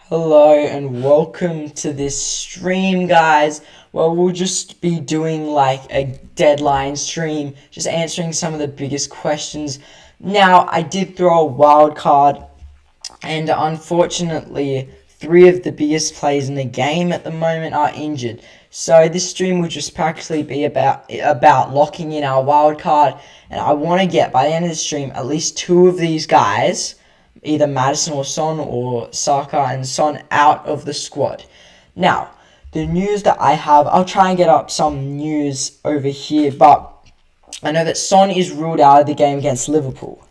Hello and welcome to this stream, guys. Well, we'll just be doing like a deadline stream, just answering some of the biggest questions. Now, I did throw a wild card, and unfortunately, three of the biggest players in the game at the moment are injured. So this stream will just practically be about locking in our wild card, and I want to get by the end of the stream at least two of these guys, either Maddison or Son or Saka and Son, out of the squad. Now, the news that I have, I'll try and get up some news over here, but I know that Son is ruled out of the game against Liverpool.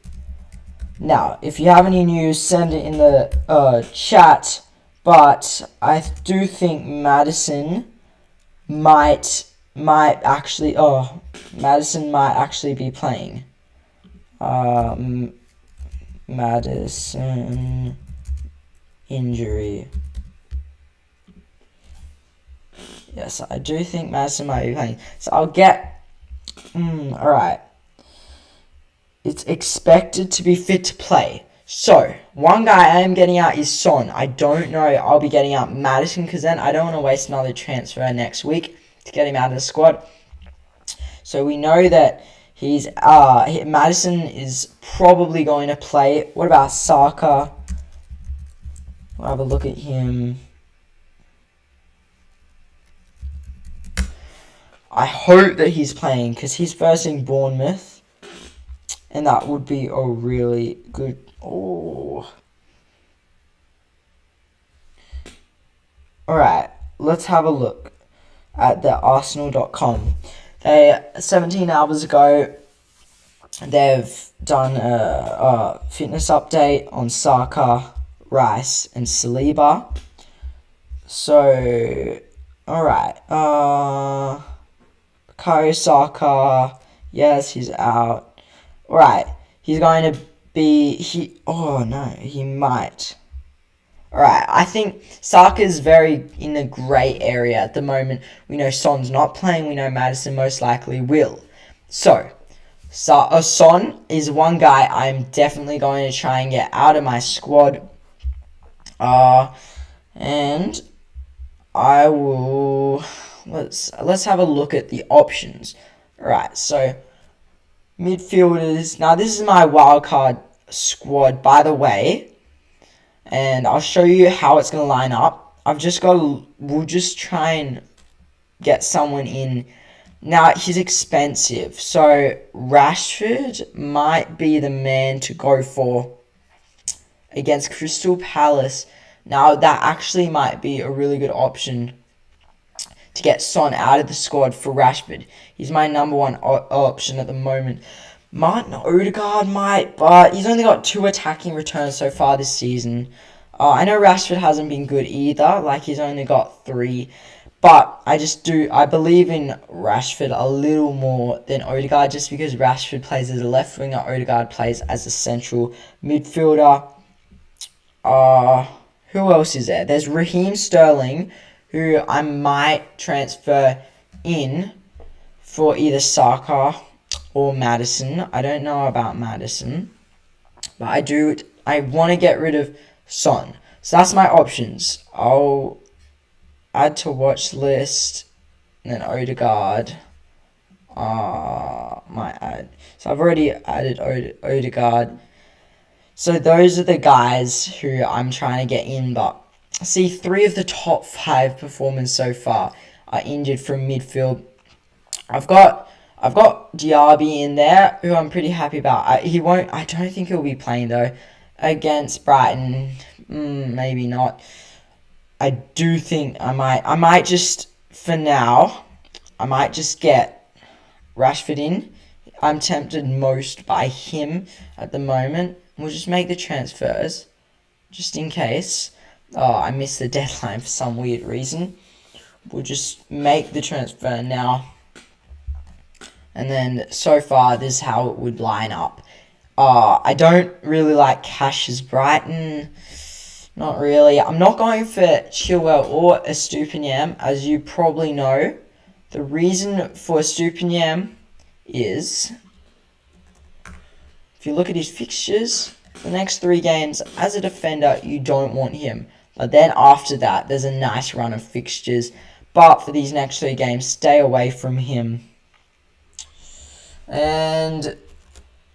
Now, if you have any news, send it in the chat, but I do think Maddison might actually be playing. Maddison injury. Yes, I do think Maddison might be playing. So I'll get... Alright. It's expected to be fit to play. So, one guy I am getting out is Son. I don't know I'll be getting out Maddison because then I don't want to waste another transfer next week to get him out of the squad. So we know that Maddison is probably going to play. What about Saka? We'll have a look at him. I hope that he's playing because he's versing Bournemouth. And that would be a really good... Oh. Alright, let's have a look at the Arsenal.com. 17 hours ago, they've done a fitness update on Saka, Rice, and Saliba. So, alright. Bukayo Saka, yes, he's out. Alright, he's going to be... he might. Alright, I think Saka's very in a grey area at the moment. We know Son's not playing. We know Maddison most likely will. So, Son is one guy I'm definitely going to try and get out of my squad. And I will... Let's have a look at the options. Alright, so... midfielders. Now, this is my wildcard squad, by the way. And I'll show you how it's going to line up. We'll just try and get someone in. Now, he's expensive. So, Rashford might be the man to go for against Crystal Palace. Now, that actually might be a really good option to get Son out of the squad for Rashford. He's my number one option at the moment. Martin Odegaard might, but he's only got 2 attacking returns so far this season. I know Rashford hasn't been good either, like he's only got 3. But I believe in Rashford a little more than Odegaard, just because Rashford plays as a left winger, Odegaard plays as a central midfielder. Who else is there? There's Raheem Sterling, who I might transfer in for either Saka or Maddison. I don't know about Maddison, but I want to get rid of Son. So that's my options. I'll add to watch list, and then Odegaard. Might add. So I've already added Odegaard. So those are the guys who I'm trying to get in, but see, 3 of the top 5 performers so far are injured from midfield. I've got Diaby in there, who I'm pretty happy about. I don't think he'll be playing though against Brighton. Maybe not. I do think I might just, for now, I might just get Rashford in. I'm tempted most by him at the moment. We'll just make the transfers just in case. I missed the deadline for some weird reason. We'll just make the transfer now. And then, so far, this is how it would line up. I don't really like Cash's Brighton. Not really. I'm not going for Chilwell or Estupinian, as you probably know. The reason for Estupinian is... if you look at his fixtures, the next 3 games, as a defender, you don't want him. But then after that, there's a nice run of fixtures. But for these next 3 games, stay away from him. And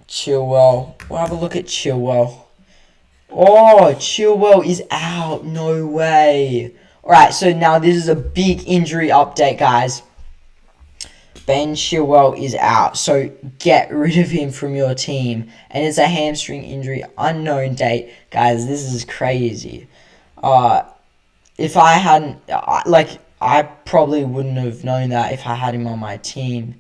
Chilwell. We'll have a look at Chilwell. Oh, Chilwell is out. No way. Alright, so now this is a big injury update, guys. Ben Chilwell is out, so get rid of him from your team. And it's a hamstring injury, unknown date. Guys, this is crazy. If I hadn't, I probably wouldn't have known that if I had him on my team.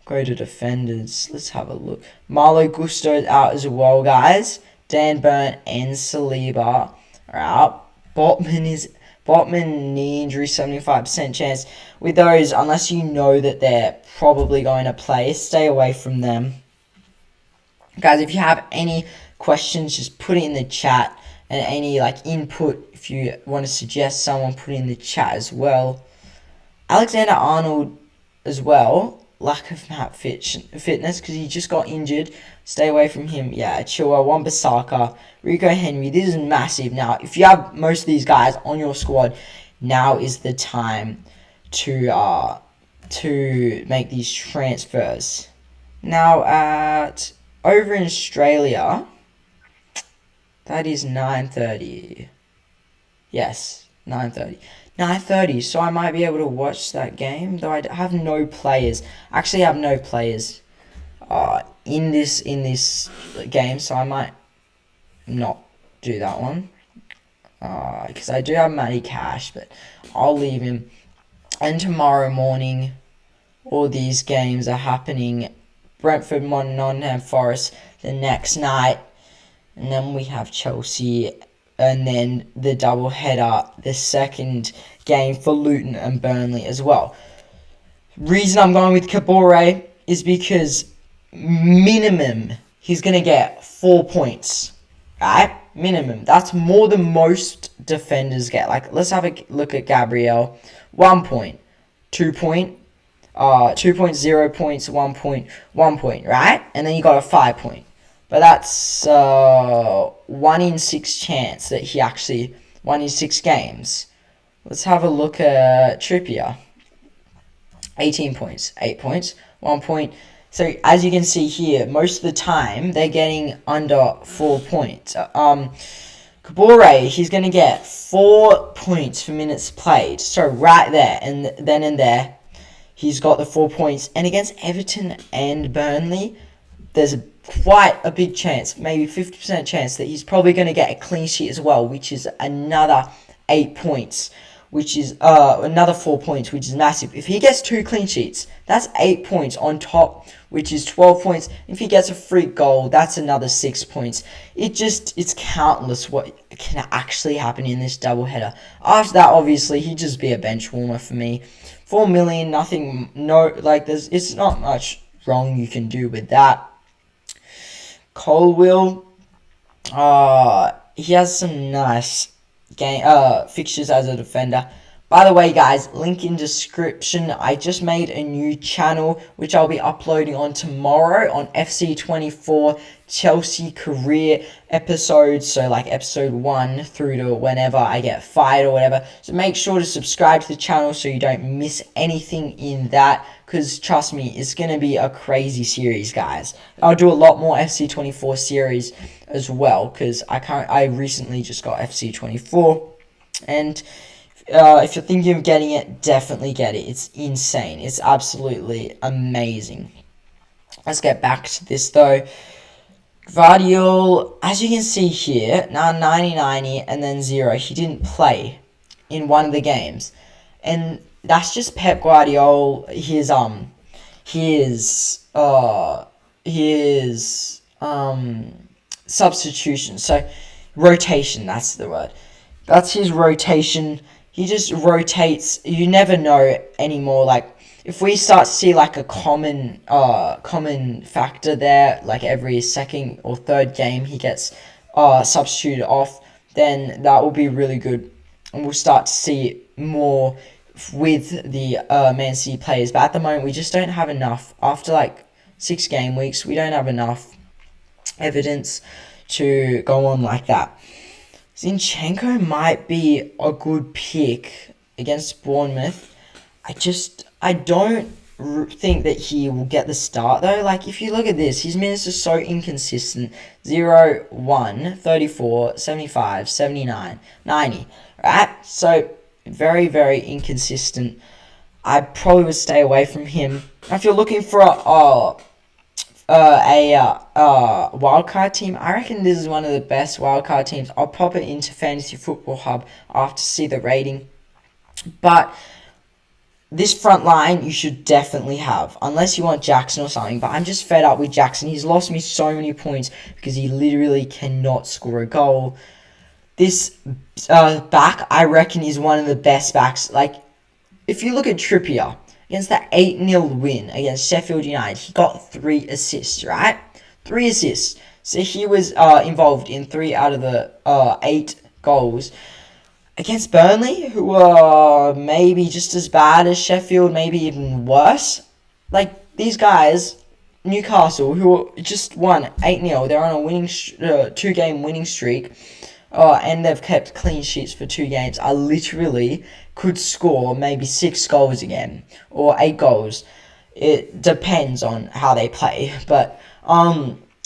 Go to defenders. Let's have a look. Malo Gusto is out as well, guys. Dan Burn and Saliba are out. Botman knee injury, 75% chance. With those, unless you know that they're probably going to play, stay away from them. Guys, if you have any questions, just put it in the chat. And any input, if you want to suggest someone, put it in the chat as well. Alexander-Arnold as well. Lack of map fitness because he just got injured. Stay away from him. Yeah, Chilwell, Wan-Bissaka, Rico Henry. This is massive. Now, if you have most of these guys on your squad, now is the time to make these transfers. Now, over in Australia, that is 9:30. Yes, 9:30. 9:30, so I might be able to watch that game, though I have no players. Actually, I have no players in this game, so I might not do that one because I do have Matty Cash, but I'll leave him. And tomorrow morning, all these games are happening. Brentford, Nottingham Forest the next night, and then we have Chelsea. And then the double header, the second game for Luton and Burnley as well. Reason I'm going with Kabore is because minimum he's going to get 4 points. Right? Minimum. That's more than most defenders get. Let's have a look at Gabriel. 1 point. 2 point. 2.0 points. 1 point. 1 point. Right? And then you got a 5 point. But that's 1 in 6 chance that he actually 1 in 6 games. Let's have a look at Trippier. 18 points, 8 points, 1 point. So as you can see here, most of the time they're getting under 4 points. Kabore, he's going to get 4 points for minutes played. So right there, and then and there, he's got the 4 points. And against Everton and Burnley, there's quite a big chance, maybe 50% chance, that he's probably going to get a clean sheet as well, which is another 8 points, which is another 4 points, which is massive. If he gets 2 clean sheets, that's 8 points on top, which is 12 points. If he gets a free goal, that's another 6 points. It's countless what can actually happen in this doubleheader. After that, obviously, he'd just be a bench warmer for me. 4 million, nothing, it's not much wrong you can do with that. Colwill, he has some nice fixtures as a defender. By the way, guys, link in description. I just made a new channel, which I'll be uploading on tomorrow on FC24 Chelsea career episodes. So episode 1 through to whenever I get fired or whatever. So make sure to subscribe to the channel so you don't miss anything in that. Because trust me, it's going to be a crazy series, guys. I'll do a lot more FC24 series as well. Because I recently just got FC24. And if you're thinking of getting it, definitely get it. It's insane. It's absolutely amazing. Let's get back to this though. Gvardiol, as you can see here, now 90-90 and then 0. He didn't play in one of the games. And that's just Pep Guardiola, his substitution. So rotation, that's the word. That's his rotation. He just rotates. You never know anymore. If we start to see a common factor there, every second or third game he gets substituted off, then that will be really good, and we'll start to see more with the Man City players. But at the moment, we just don't have enough. After 6 game weeks, we don't have enough evidence to go on like that. Zinchenko might be a good pick against Bournemouth. I don't think that he will get the start though. Like, if you look at this, his minutes are so inconsistent. 0, 1, 34, 75, 79, 90, right? So, very, very inconsistent. I probably would stay away from him. If you're looking for a wildcard team, I reckon this is one of the best wildcard teams. I'll pop it into Fantasy Football Hub after see the rating. But this front line you should definitely have, unless you want Jackson or something. But I'm just fed up with Jackson. He's lost me so many points because he literally cannot score a goal. This back, I reckon, is one of the best backs. Like, if you look at Trippier, against that 8-0 win against Sheffield United, he got 3 assists, right? 3 assists. So he was involved in 3 out of the 8 goals. Against Burnley, who were maybe just as bad as Sheffield, maybe even worse. Like, these guys, Newcastle, who just won 8-0, they're on a winning 2-game winning streak. And they've kept clean sheets for 2 games. I literally could score maybe 6 goals again, or 8 goals. It depends on how they play. But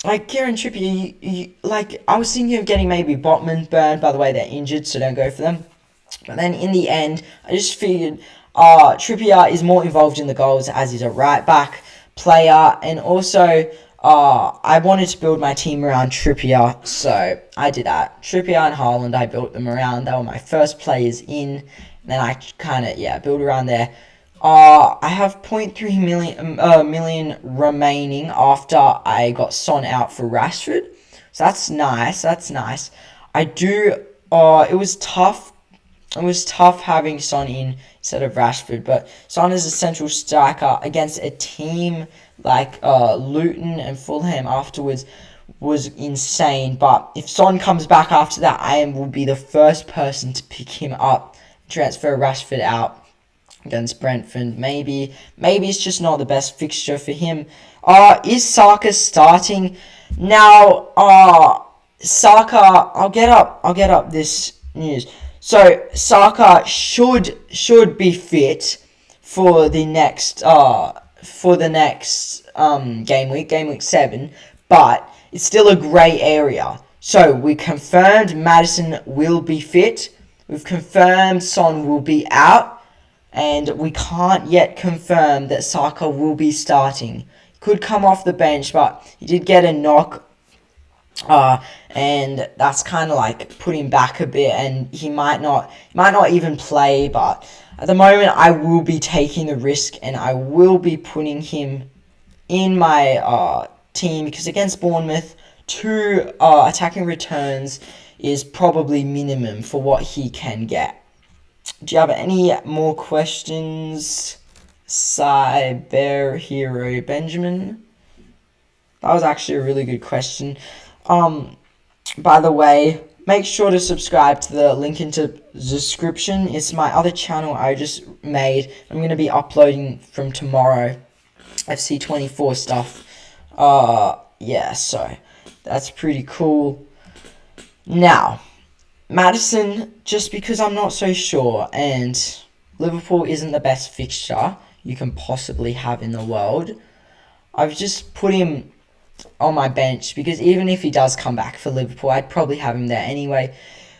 like Kieran Trippier, like, I was thinking of getting maybe Botman, Burn. By the way, they're injured, so don't go for them. But then in the end, I just figured Trippier is more involved in the goals as he's a right back player, and also I wanted to build my team around Trippier, so I did that. Trippier and Haaland, I built them around. They were my first players in. And then I kind of, build around there. I have 0.3 million remaining after I got Son out for Rashford. So that's nice. I do, it was tough. It was tough having Son in instead of Rashford. But Son is a central striker against a team like Luton and Fulham afterwards was insane. But if Son comes back after that, I will be the first person to pick him up, transfer Rashford out against Brentford. Maybe it's just not the best fixture for him. Is Saka starting now? Saka, I'll get up this news. So Saka should be fit for the next game week 7, but it's still a grey area. So we confirmed Maddison will be fit. We've confirmed Son will be out, and we can't yet confirm that Saka will be starting. He could come off the bench, but he did get a knock, and that's kind of like put him back a bit, and he might not even play. But at the moment, I will be taking the risk, and I will be putting him in my team, because against Bournemouth, 2 attacking returns is probably minimum for what he can get. Do you have any more questions, Cyber Hero Benjamin? That was actually a really good question. By the way, make sure to subscribe to the link into the description. It's my other channel I just made. I'm going to be uploading from tomorrow FC24 stuff. So that's pretty cool. Now, Maddison, just because I'm not so sure, and Liverpool isn't the best fixture you can possibly have in the world, I've just put him on my bench, because even if he does come back for Liverpool, I'd probably have him there anyway.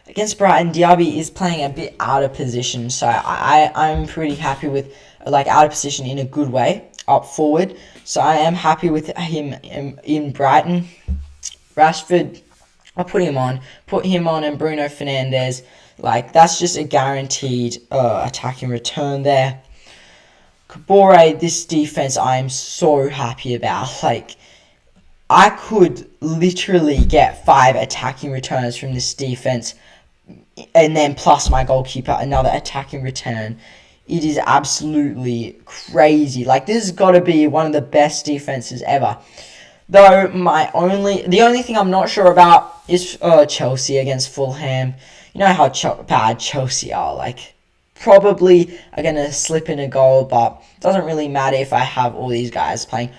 Against Brighton, Diaby is playing a bit out of position, so I'm pretty happy with, like, out of position in a good way, up forward. So I am happy with him in Brighton. Rashford, I'll put him on, and Bruno Fernandes. Like, that's just a guaranteed attacking return there. Kabore, this defense I am so happy about. Like, I could literally get 5 attacking returns from this defense, and then plus my goalkeeper, another attacking return. It is absolutely crazy. Like, this has got to be one of the best defenses ever. Though the only thing I'm not sure about is Chelsea against Fulham. You know how bad Chelsea are. Like, probably are going to slip in a goal, but it doesn't really matter if I have all these guys playing.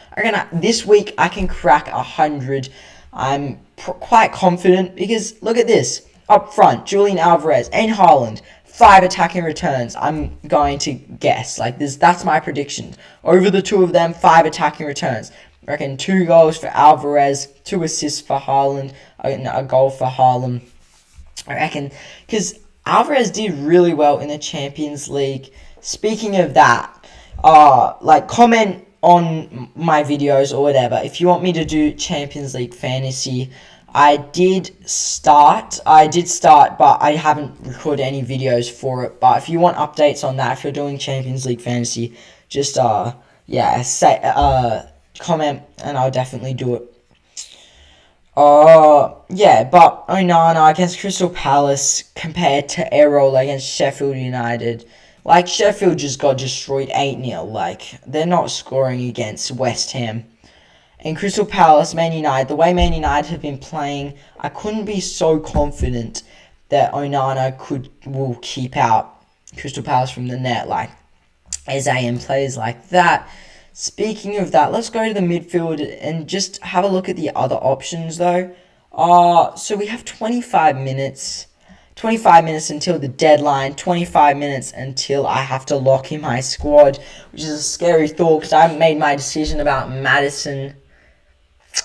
This week I can crack 100. I'm quite confident, because look at this. Up front, Julian Alvarez and Haaland, 5 attacking returns. I'm going to guess. Like this, that's my prediction. Over the two of them, 5 attacking returns. I reckon 2 goals for Alvarez, 2 assists for Haaland, a goal for Haaland. I reckon, because Alvarez did really well in the Champions League. Speaking of that, like comment on my videos or whatever if you want me to do Champions League fantasy. I did start, but I haven't recorded any videos for it. But if you want updates on that, if you're doing Champions League fantasy, just comment and I'll definitely do it. Yeah, but Onana against Crystal Palace compared to Errol against Sheffield United. Like, Sheffield just got destroyed 8-0. Like, they're not scoring against West Ham. And Crystal Palace, Man United, the way Man United have been playing, I couldn't be so confident that Onana will keep out Crystal Palace from the net. Like, as AM plays like that. Speaking of that, let's go to the midfield and just have a look at the other options, though. So we have 25 minutes. 25 minutes until the deadline. 25 minutes until I have to lock in my squad, which is a scary thought because I haven't made my decision about Maddison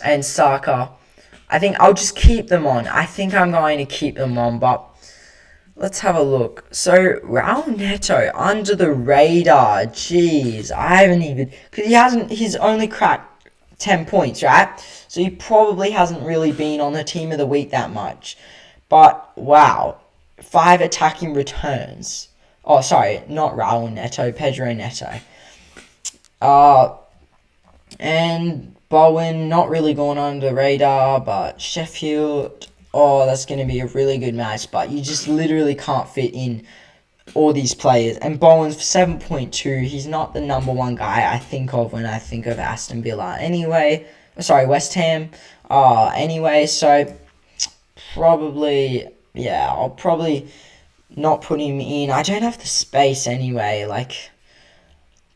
and Saka. I think I'll just keep them on. I think I'm going to keep them on, but let's have a look. So, Raul Neto, under the radar. Jeez, I haven't even... Because he's only cracked 10 points, right? So he probably hasn't really been on the team of the week that much. But, wow. 5 attacking returns. Oh, sorry, not Raul Neto, Pedro Neto. And Bowen, not really going under the radar, but Sheffield... Oh, that's going to be a really good match, but you just literally can't fit in all these players. And Bowen's 7.2. He's not the number one guy I think of when I think of Aston Villa. Anyway, sorry, West Ham. Anyway, so probably, yeah, I'll probably not put him in. I don't have the space anyway, like,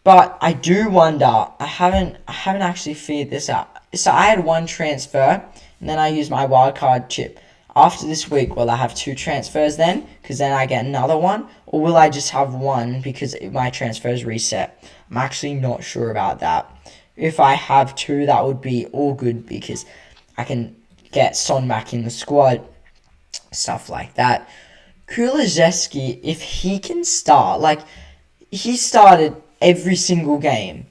but I do wonder. I haven't actually figured this out. So I had 1 transfer, and then I used my wildcard chip. After this week, will I have 2 transfers then? Because then I get another one. Or will I just have 1 because my transfers reset? I'm actually not sure about that. If I have 2, that would be all good because I can get Son back in the squad. Stuff like that. Kulusevski, if he can start, like, he started every single game.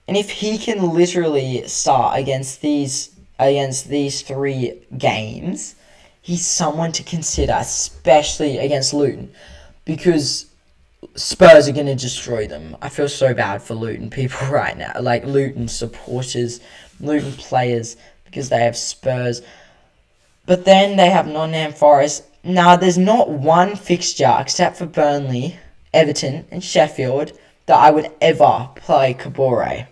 And if he can literally start against these 3 games, he's someone to consider, especially against Luton, because Spurs are going to destroy them. I feel so bad for Luton people right now, like Luton supporters, Luton players, because they have Spurs. But then they have Nottingham Forest. Now, there's not one fixture, except for Burnley, Everton, and Sheffield, that I would ever play Kabore.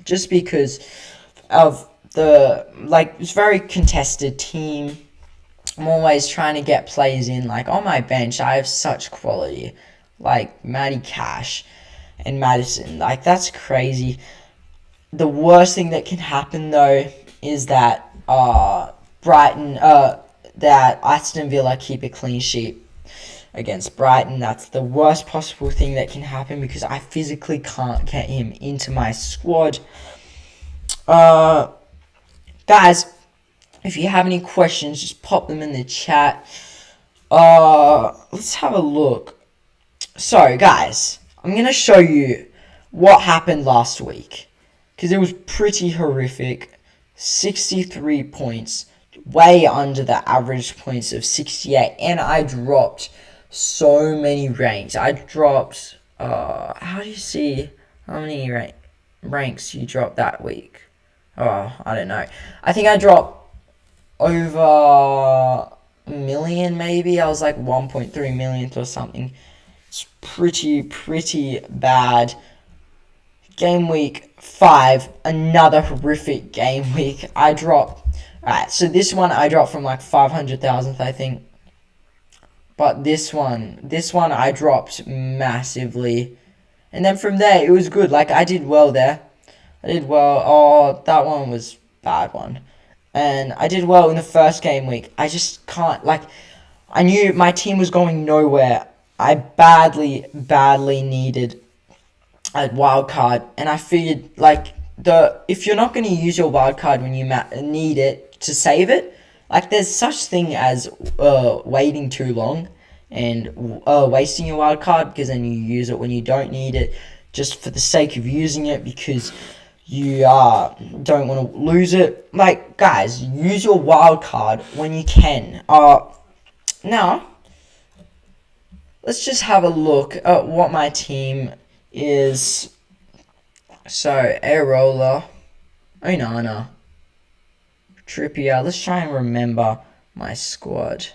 Just because of it's very contested team. I'm always trying to get players in. Like, on my bench, I have such quality. Like, Matty Cash and Maddison. Like, that's crazy. The worst thing that can happen, though, is that that Aston Villa keep a clean sheet against Brighton. That's the worst possible thing that can happen because I physically can't get him into my squad. Guys, if you have any questions, just pop them in the chat. Let's have a look. So, guys, I'm going to show you what happened last week. Because it was pretty horrific. 63 points. Way under the average points of 68. And I dropped so many ranks. I dropped... how do you see how many ranks you dropped that week? Oh, I don't know. I think I dropped over a million, maybe. I was like 1.3 millionth or something. It's pretty bad. Game week 5, another horrific game week. I dropped... Alright, so this one I dropped from like 500,000th, I think. But this one I dropped massively. And then from there, it was good. Like, I did well there. I did well. Oh, that one was a bad one. And I did well in the first game week. I just can't, like... I knew my team was going nowhere. I badly needed a wild card, and I figured like if you're not going to use your wild card when you need it to save it, like there's such thing as waiting too long and wasting your wild card, because then you use it when you don't need it just for the sake of using it because you don't want to lose it. Like, guys, use your wild card when you can. Now let's just have a look at what my team is. So, Areola, Onana, Trippier. Let's try and remember my squad.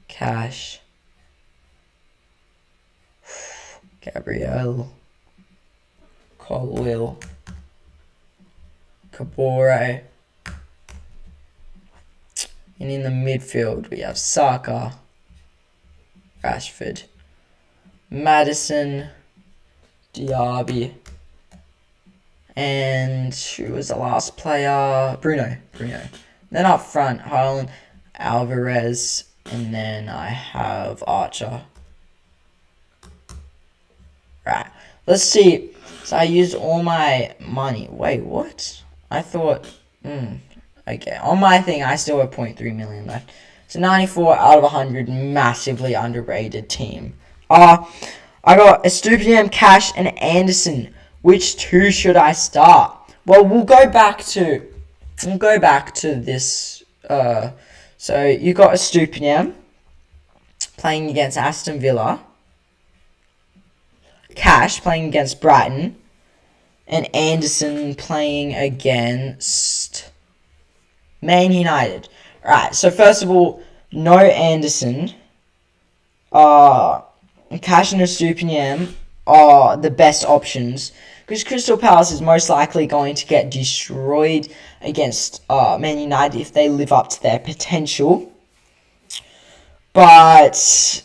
Cash, Gabriel, Colwill, Kabore. And in the midfield, we have Saka, Rashford, Maddison, Diaby, and who was the last player? Bruno. Then up front, Haaland, Alvarez, and then I have Archer. Right, let's see. So I used all my money. Wait, what? I thought, okay. On my thing, I still have 0.3 million left. So 94 out of 100, massively underrated team. I got Estupinian, Cash, and Anderson. Which two should I start? Well, we'll go back to this. So you got Estupinian playing against Aston Villa. Cash playing against Brighton. And Anderson playing against Man United. Alright, so first of all, no Anderson. Cash and Estupinian are the best options, because Crystal Palace is most likely going to get destroyed against Man United if they live up to their potential. But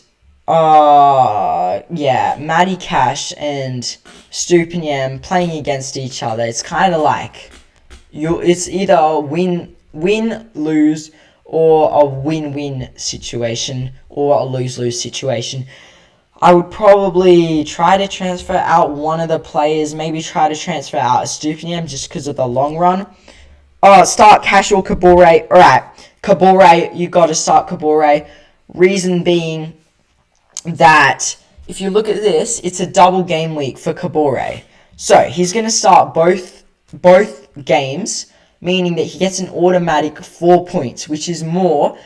yeah, Matty Cash and Stupinian playing against each other. It's kind of like it's either a win lose or a win situation or a lose situation. I would probably try to transfer out one of the players. Maybe try to transfer out Stupinian just because of the long run. Start Cash or Kabore. Alright, Kabore, you got to start Kabore. Reason being that if you look at this, it's a double game week for Kabore. So he's going to start both games, meaning that he gets an automatic 4 points, which is more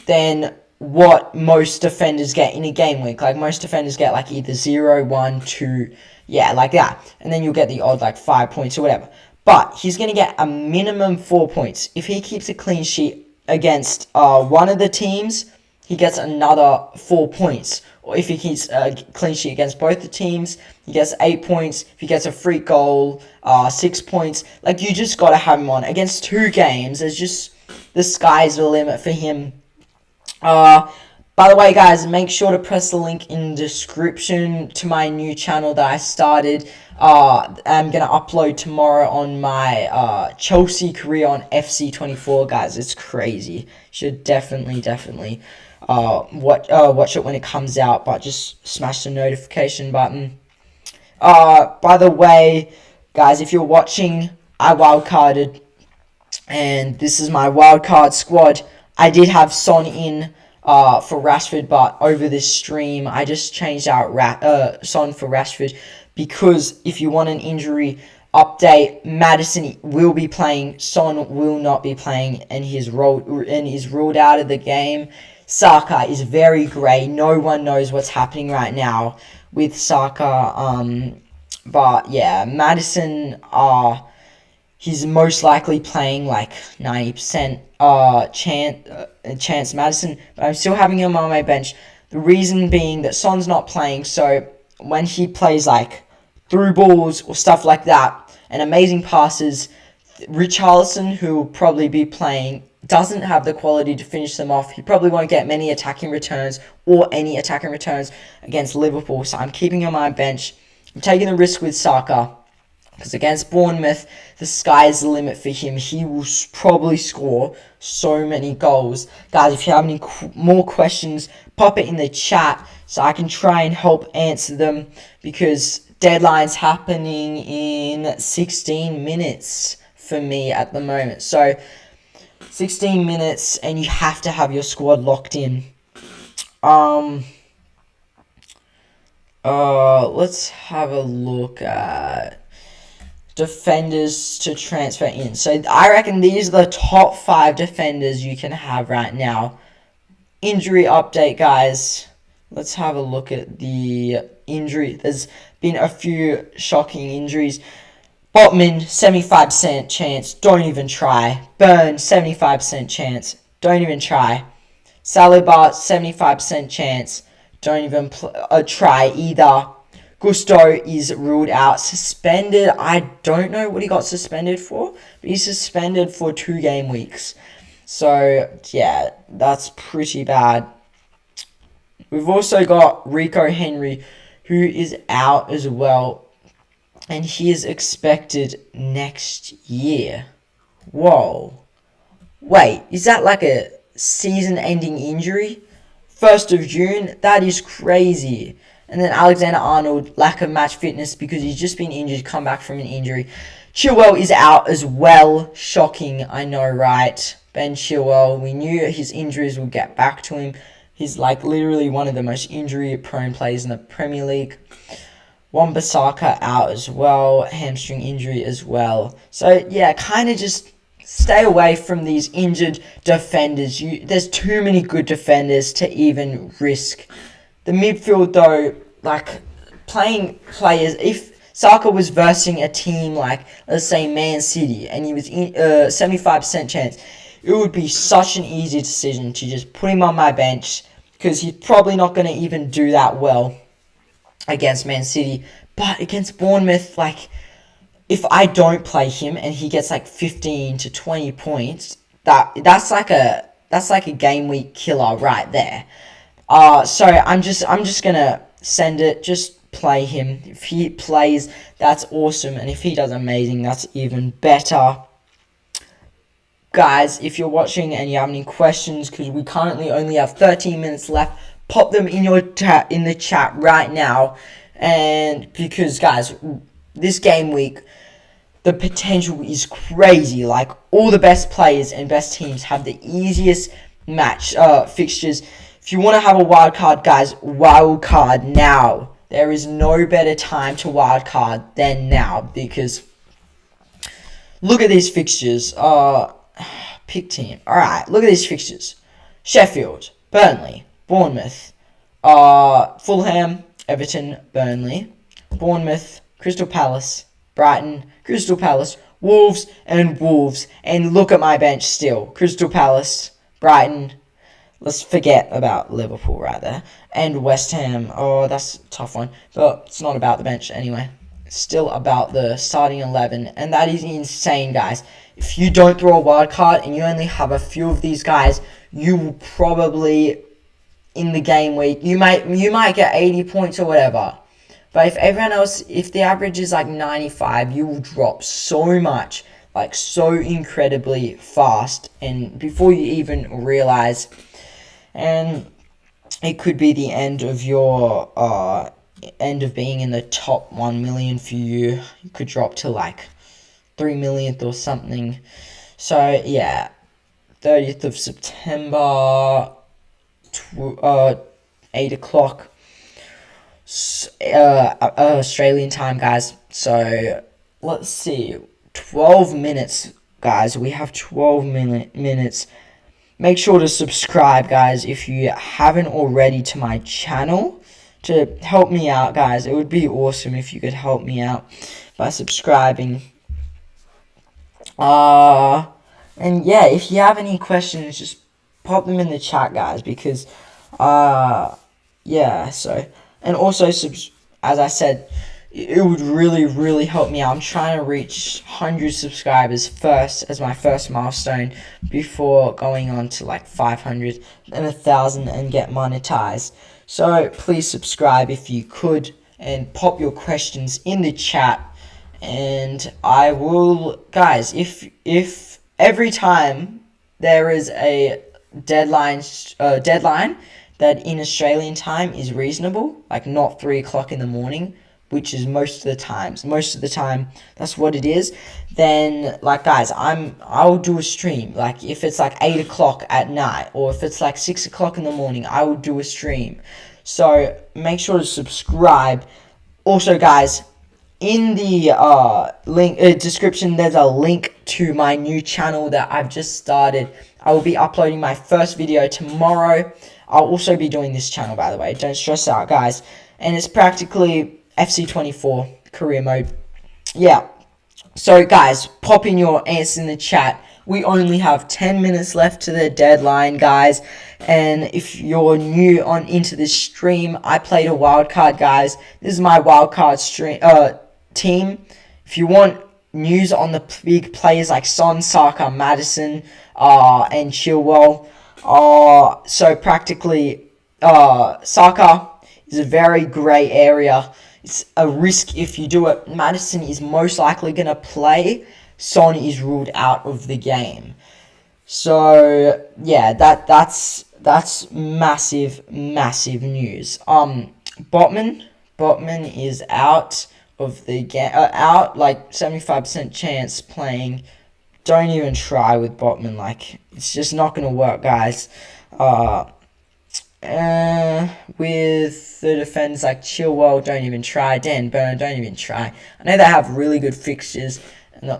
than what most defenders get in a game week. Like, most defenders get like either 0, 1, 2, yeah, like that. And then you'll get the odd like 5 points or whatever. But he's going to get a minimum 4 points. If he keeps a clean sheet against one of the teams, he gets another 4 points. Or if he keeps a clean sheet against both the teams, he gets 8 points. If he gets a free goal, 6 points. Like, you just got to have him on. Against 2 games, there's just, the sky's the limit for him. By the way, guys, make sure to press the link in the description to my new channel that I started. I'm going to upload tomorrow on my Chelsea career on FC24, guys. It's crazy. Should definitely watch it when it comes out, but just smash the notification button. By the way, guys, if you're watching, I wildcarded, and this is my wildcard squad. I did have Son in for Rashford, but over this stream, I just changed out Son for Rashford, because if you want an injury update, Maddison will be playing, Son will not be playing, and is ruled out of the game. Saka is very grey. No one knows what's happening right now with Saka. But yeah, Maddison, he's most likely playing like 90% chance Maddison, but I'm still having him on my bench. The reason being that Son's not playing, so when he plays like through balls or stuff like that, and amazing passes, Richarlison, who will probably be playing, doesn't have the quality to finish them off. He probably won't get many attacking returns or any attacking returns against Liverpool, so I'm keeping him on my bench. I'm taking the risk with Saka. Because against Bournemouth, the sky's the limit for him. He will probably score so many goals. Guys, if you have any more questions, pop it in the chat so I can try and help answer them. Because deadline's happening in 16 minutes for me at the moment. So, 16 minutes and you have to have your squad locked in. Let's have a look at defenders to transfer in. So I reckon these are the top 5 defenders you can have right now. Injury update, guys. Let's have a look at the injury. There's been a few shocking injuries. Botman, 75% chance. Don't even try. Burn, 75% chance. Don't even try. Saliba, 75% chance. Don't even try either. Gusto is ruled out. Suspended. I don't know what he got suspended for, but he's suspended for 2 game weeks. So, yeah, that's pretty bad. We've also got Rico Henry, who is out as well. And he is expected next year. Whoa. Wait, is that like a season-ending injury? 1st of June? That is crazy. And then Alexander-Arnold, lack of match fitness because he's just been injured, come back from an injury. Chilwell is out as well. Shocking, I know, right? Ben Chilwell, we knew his injuries would get back to him. He's like literally one of the most injury-prone players in the Premier League. Wan-Bissaka out as well. Hamstring injury as well. So, yeah, kind of just stay away from these injured defenders. There's too many good defenders to even risk. The midfield, though, like, playing players, if Saka was versing a team like, let's say, Man City, and he was 75% chance, it would be such an easy decision to just put him on my bench, because he's probably not going to even do that well against Man City. But against Bournemouth, like, if I don't play him and he gets like 15 to 20 points, that's like a game week killer right there. So I'm just gonna send it. Just play him. If he plays, that's awesome, and if he does amazing, that's even better. Guys, if you're watching and you have any questions, because we currently only have 13 minutes left, pop them in the chat right now. And because, guys, this game week, the potential is crazy. Like, all the best players and best teams have the easiest fixtures. If you want to have a wild card, guys, wildcard now. There is no better time to wildcard than now, because look at these fixtures. Pick team. Alright, look at these fixtures. Sheffield, Burnley, Bournemouth, Fulham, Everton, Burnley, Bournemouth, Crystal Palace, Brighton, Crystal Palace, Wolves, and Wolves. And look at my bench still. Crystal Palace, Brighton, let's forget about Liverpool right there, and West Ham. Oh, that's a tough one, but it's not about the bench anyway. It's still about the starting 11, and that is insane, guys. If you don't throw a wild card and you only have a few of these guys, you will probably, in the game week, you might get 80 points or whatever. But if everyone else, if the average is like 95, you will drop so much, like so incredibly fast, and before you even realize, and it could be the end of your end of being in the top 1 million for you. You could drop to like 3 millionth or something. So yeah, 30th of September, 8 o'clock Australian time, guys. So let's see, 12 minutes, guys. We have 12 minutes. Make sure to subscribe, guys, if you haven't already, to my channel, to help me out, guys. It would be awesome if you could help me out by subscribing. And yeah, if you have any questions, just pop them in the chat, guys, because yeah, so, and also, as I said, it would really help me out. I'm trying to reach 100 subscribers first as my first milestone before going on to like 500 and 1,000 and get monetized. So please subscribe if you could, and pop your questions in the chat, And I will, guys, if every time there is a deadline that in Australian time is reasonable, like not 3 o'clock in the morning, which is most of the time that's what it is, then like guys, I'll do a stream. Like if it's like 8 o'clock at night, or if it's like 6 o'clock in the morning, I will do a stream. So make sure to subscribe. Also guys, in the link description, there's a link to my new channel that I've just started. I will be uploading my first video tomorrow. I'll also be doing this channel, by the way. Don't stress out, guys. And it's practically FC24 career mode. Yeah. So, guys, pop in your answers in the chat. We only have 10 minutes left to the deadline, guys. And if you're new into this stream, I played a wildcard, guys. This is my wildcard team. If you want news on the big players like Son, Saka, Maddison, and Chilwell, so practically, Saka is a very grey area. It's a risk if you do it. Maddison is most likely going to play. Son is ruled out of the game. So, yeah, that's massive news. Botman is out of the game, out, like 75% chance playing. Don't even try with Botman, like it's just not gonna work, guys. With the defenders like Chilwell, don't even try. Dan Burn, don't even try. I know they have really good fixtures, and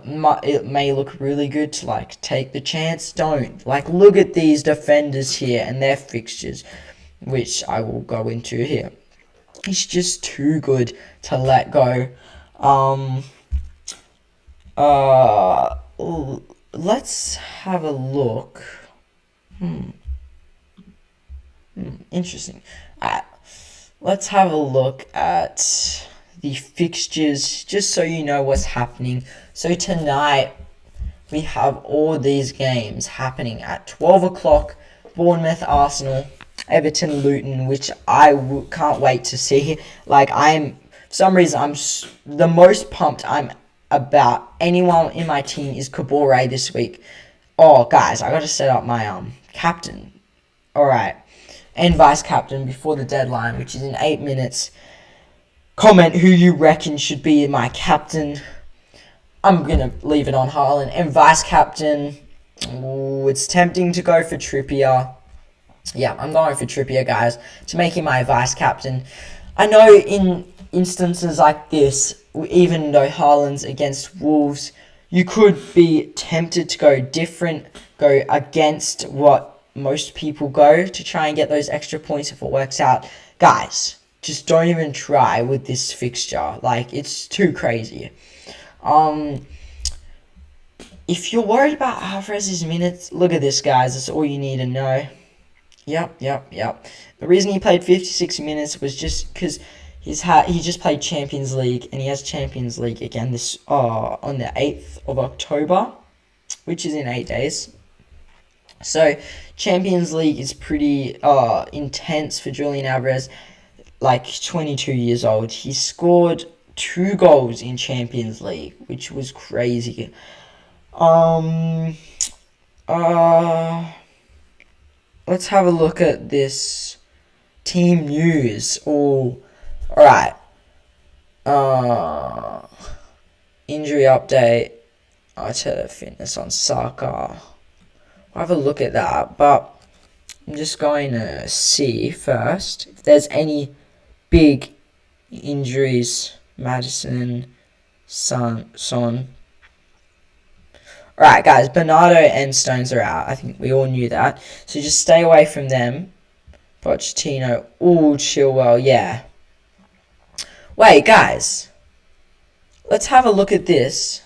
it may look really good to like take the chance. Don't, like, look at these defenders here and their fixtures, which I will go into here. He's just too good to let go. Let's have a look. Interesting. Let's have a look at the fixtures, just so you know what's happening. So tonight, we have all these games happening at 12 o'clock. Bournemouth, Arsenal, Everton, Luton, which I can't wait to see. Like, for some reason, I'm the most pumped I'm about anyone in my team is Kabore this week. Oh, guys, I got to set up my captain. All right. And vice captain before the deadline, which is in 8 minutes. Comment who you reckon should be my captain. I'm going to leave it on Haaland. And vice captain, ooh, it's tempting to go for Trippier. Yeah, I'm going for Trippier, guys, to make him my vice captain. I know in instances like this, even though Haaland's against Wolves, you could be tempted to go against what most people go to try and get those extra points if it works out. Guys, just don't even try with this fixture. Like, it's too crazy. If you're worried about Alvarez's minutes, look at this, guys. That's all you need to know. Yep. The reason he played 56 minutes was just because he just played Champions League, and he has Champions League again this on the 8th of October, which is in 8 days. So Champions League is pretty intense for Julian Alvarez, like 22 years old. He scored 2 goals in Champions League, which was crazy. Let's have a look at this team news. All right. Injury update. Arteta fitness on Saka. I'll have a look at that, but I'm just going to see first if there's any big injuries. Maddison, Son. Alright, guys, Bernardo and Stones are out. I think we all knew that. So just stay away from them. Pochettino. Ooh, Chilwell, yeah. Wait, guys. Let's have a look at this.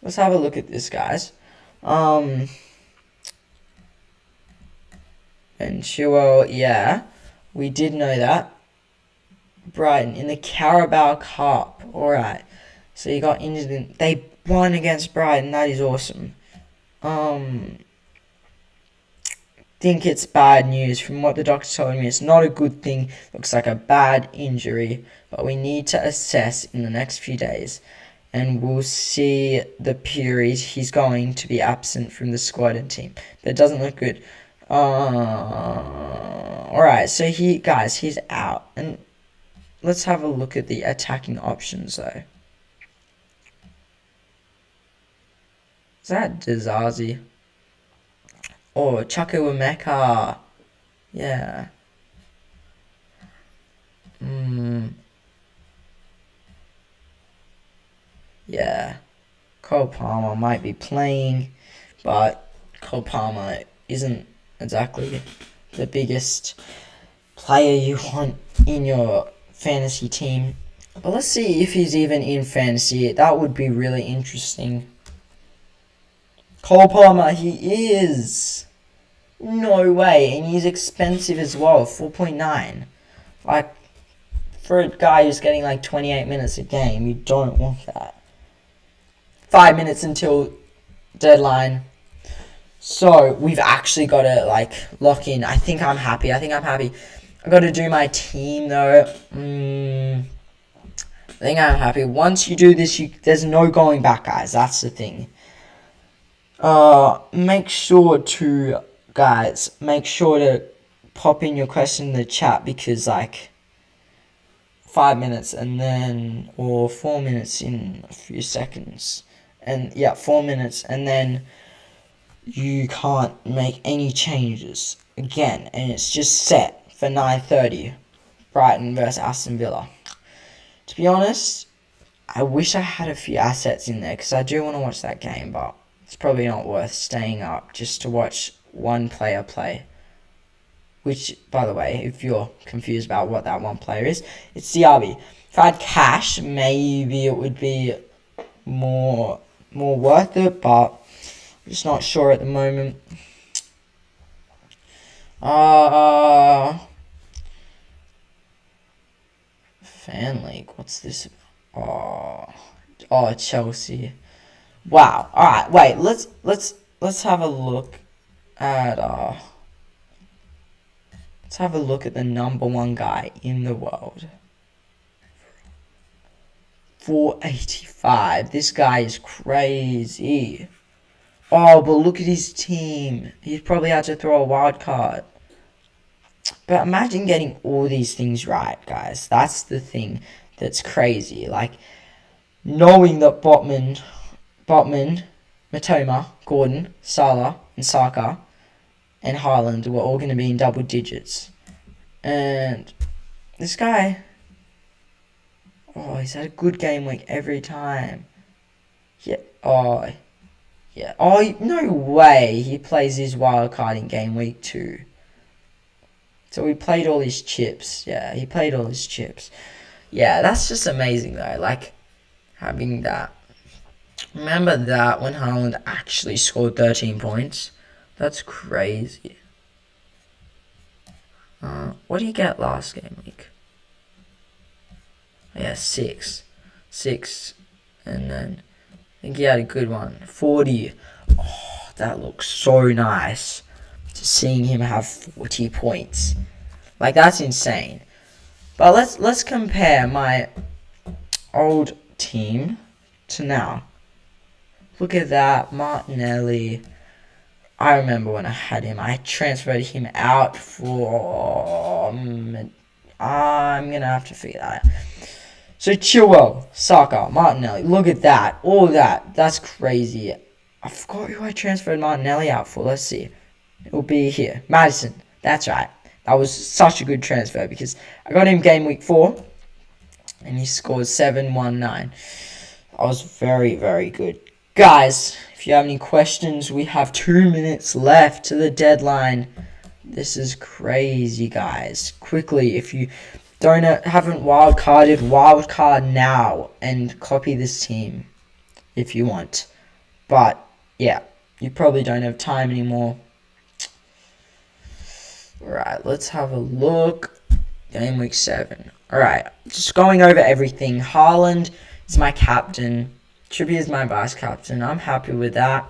Let's have a look at this, guys. And Chilwell, yeah. We did know that. Brighton in the Carabao Cup. Alright. So you got injured they won against Brighton. That is awesome. think it's bad news. From what the doctor told me, it's not a good thing. Looks like a bad injury, but we need to assess in the next few days, and we'll see the period he's going to be absent from the squad and team. That doesn't look good. Alright, so he's out. And let's have a look at the attacking options, though. Is that Dizazi? Oh, Chukwuemeka. Yeah. Yeah. Cole Palmer might be playing, but Cole Palmer isn't exactly the biggest player you want in your fantasy team. But let's see if he's even in fantasy. That would be really interesting. Cole Palmer, he is. No way. And he's expensive as well. 4.9. Like, for a guy who's getting like 28 minutes a game, you don't want that. 5 minutes until deadline. So, we've actually got to, like, lock in. I think I'm happy. I've got to do my team, though. I think I'm happy. Once you do this, there's no going back, guys. That's the thing. Make sure to pop in your question in the chat, because, like, 5 minutes and then, or 4 minutes in a few seconds. And, yeah, 4 minutes, and then you can't make any changes again, and it's just set for 9:30, Brighton versus Aston Villa. To be honest, I wish I had a few assets in there, because I do want to watch that game, but it's probably not worth staying up just to watch one player play. Which, by the way, if you're confused about what that one player is, it's CRB. If I had cash, maybe it would be more worth it, but I'm just not sure at the moment. Fan League, what's this? Oh, Chelsea. Wow. All right. Wait. Let's have a look at let's have a look at the number one guy in the world. 485. This guy is crazy. Oh, but look at his team. He's probably had to throw a wild card. But imagine getting all these things right, guys. That's the thing that's crazy. Like, knowing that Botman, Matoma, Gordon, Salah, and Saka, and Haaland were all going to be in double digits. And this guy, he's had a good game week every time. Yeah, yeah. Oh, no way he plays his wild card in game week 2. So he played all his chips. Yeah, he played all his chips. Yeah, that's just amazing, though. Like, having that. Remember that when Haaland actually scored 13 points? That's crazy. What did he get last game week? Yeah, 6. 6. And then I think he had a good one. 40. Oh, that looks so nice. Just seeing him have 40 points. Like, that's insane. But let's compare my old team to now. Look at that. Martinelli. I remember when I had him. I transferred him out for... I'm going to have to figure that out. So, Chilwell, Saka, Martinelli. Look at that. All that. That's crazy. I forgot who I transferred Martinelli out for. Let's see. It will be here. Maddison. That's right. That was such a good transfer because I got him game week 4. And he scored 7-1-9. That was very, very good. Guys, if you have any questions, we have 2 minutes left to the deadline. This is crazy, guys. Quickly, if you haven't wildcard now and copy this team if you want. But, yeah, you probably don't have time anymore. Alright, let's have a look. Game week 7. Alright, just going over everything. Haaland is my captain. Trippier is my vice captain. I'm happy with that.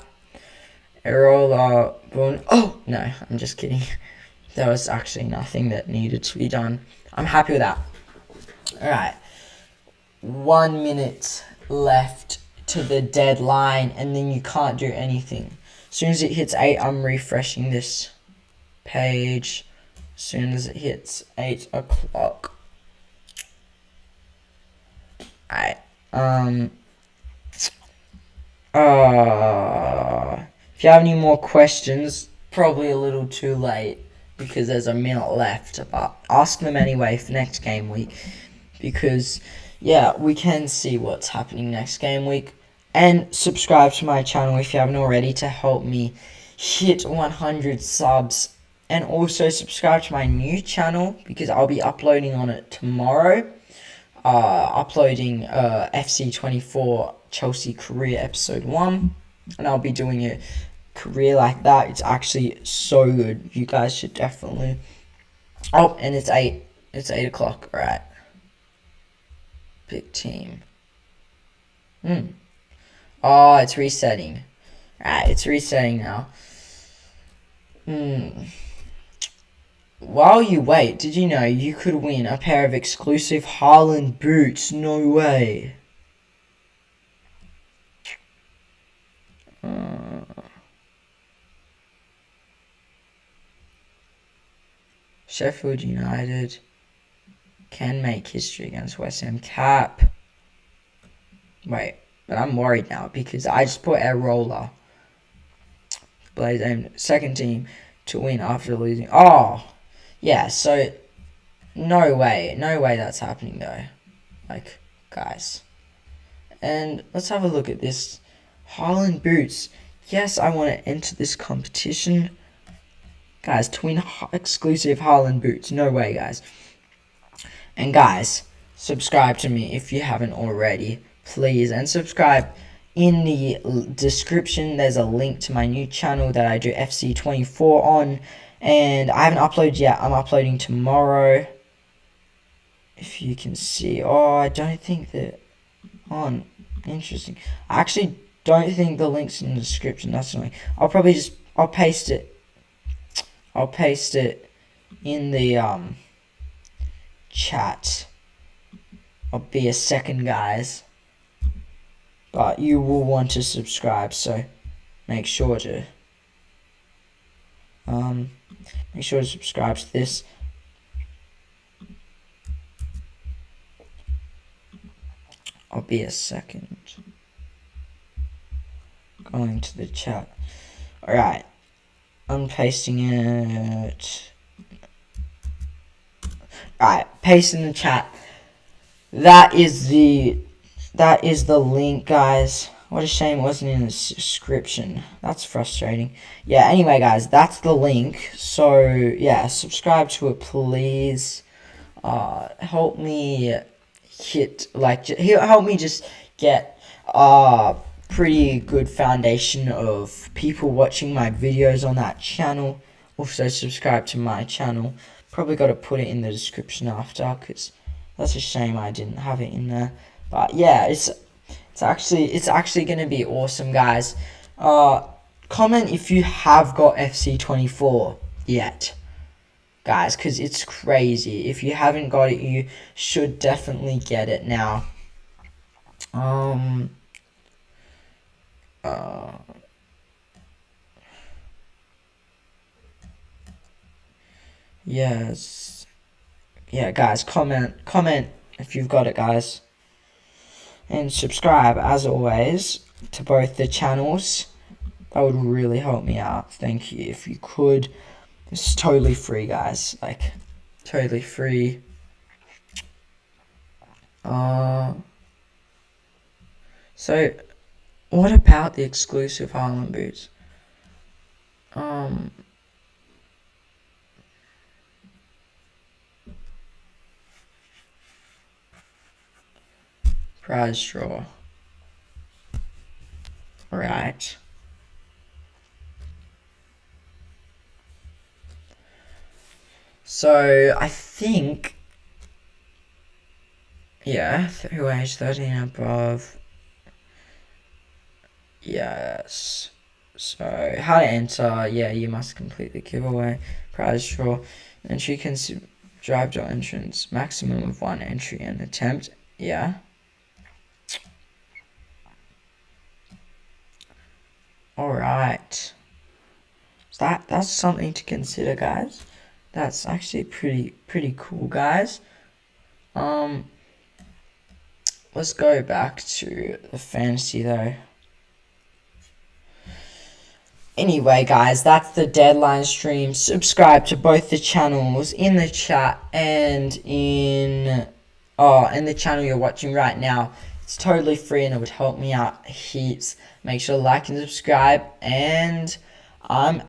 Areola bone. Oh no, I'm just kidding. There was actually nothing that needed to be done. I'm happy with that. Alright. 1 minute left to the deadline, and then you can't do anything. As soon as it hits 8, I'm refreshing this page. As soon as it hits 8 o'clock. Alright. If you have any more questions, probably a little too late because there's a minute left, but ask them anyway for next game week, because yeah, we can see what's happening next game week. And subscribe to my channel if you haven't already to help me hit 100 subs. And also subscribe to my new channel because I'll be uploading on it tomorrow. Uploading FC24 Chelsea career episode 1, and I'll be doing a career like that. It's actually so good. You guys should definitely. Oh, and it's 8 o'clock. All right. Big team. Oh, it's resetting. All right, it's resetting now. While you wait, did you know you could win a pair of exclusive Haaland boots? No way. Sheffield United can make history against West Ham. Cap. Wait, but I'm worried now because I just put Areola. Blaze aimed second team to win after losing. Oh, yeah, so no way that's happening though. Like, guys. And let's have a look at this. Haaland boots. Yes, I want to enter this competition. Guys, to win exclusive Haaland boots. No way, guys. And guys, subscribe to me if you haven't already. Please. And subscribe. In the description, there's a link to my new channel that I do FC24 on. And I haven't uploaded yet. I'm uploading tomorrow. If you can see. Oh, I don't think that... Oh, interesting. I actually don't think the link's in the description. That's annoying. I'll probably just... I'll paste it. I'll paste it in the chat. I'll be a second, guys. But you will want to subscribe, so make sure to subscribe to this. I'll be a second. Going to the chat. Alright. I'm pasting it. Alright, paste in the chat. That is the link, guys. What a shame it wasn't in the description. That's frustrating. Yeah, anyway, guys, that's the link. So, yeah, subscribe to it, please. Help me help me just get pretty good foundation of people watching my videos on that channel. Also, subscribe to my channel. Probably got to put it in the description after, because that's a shame I didn't have it in there. But yeah, it's actually gonna be awesome, guys. Comment if you have got FC24 yet, guys, because it's crazy. If you haven't got it, you should definitely get it now. Yes. Yeah, guys, comment if you've got it, guys. And subscribe, as always, to both the channels. That would really help me out. Thank you, if you could. It's totally free, guys. Like, totally free. So, what about the exclusive Haaland boots? Prize draw. Alright. So, I think... Yeah, through age 13 and above. Yes. So, how to enter. Yeah, you must complete the giveaway. Prize draw. Entry can drive door entrance. Maximum of 1 entry and attempt. Yeah. Alright. So that's something to consider, guys. That's actually pretty cool, guys. Let's go back to the fantasy though. Anyway, guys, that's the deadline stream. Subscribe to both the channels in the chat and in the channel you're watching right now. It's totally free and it would help me out heaps. Make sure to like and subscribe, and I'm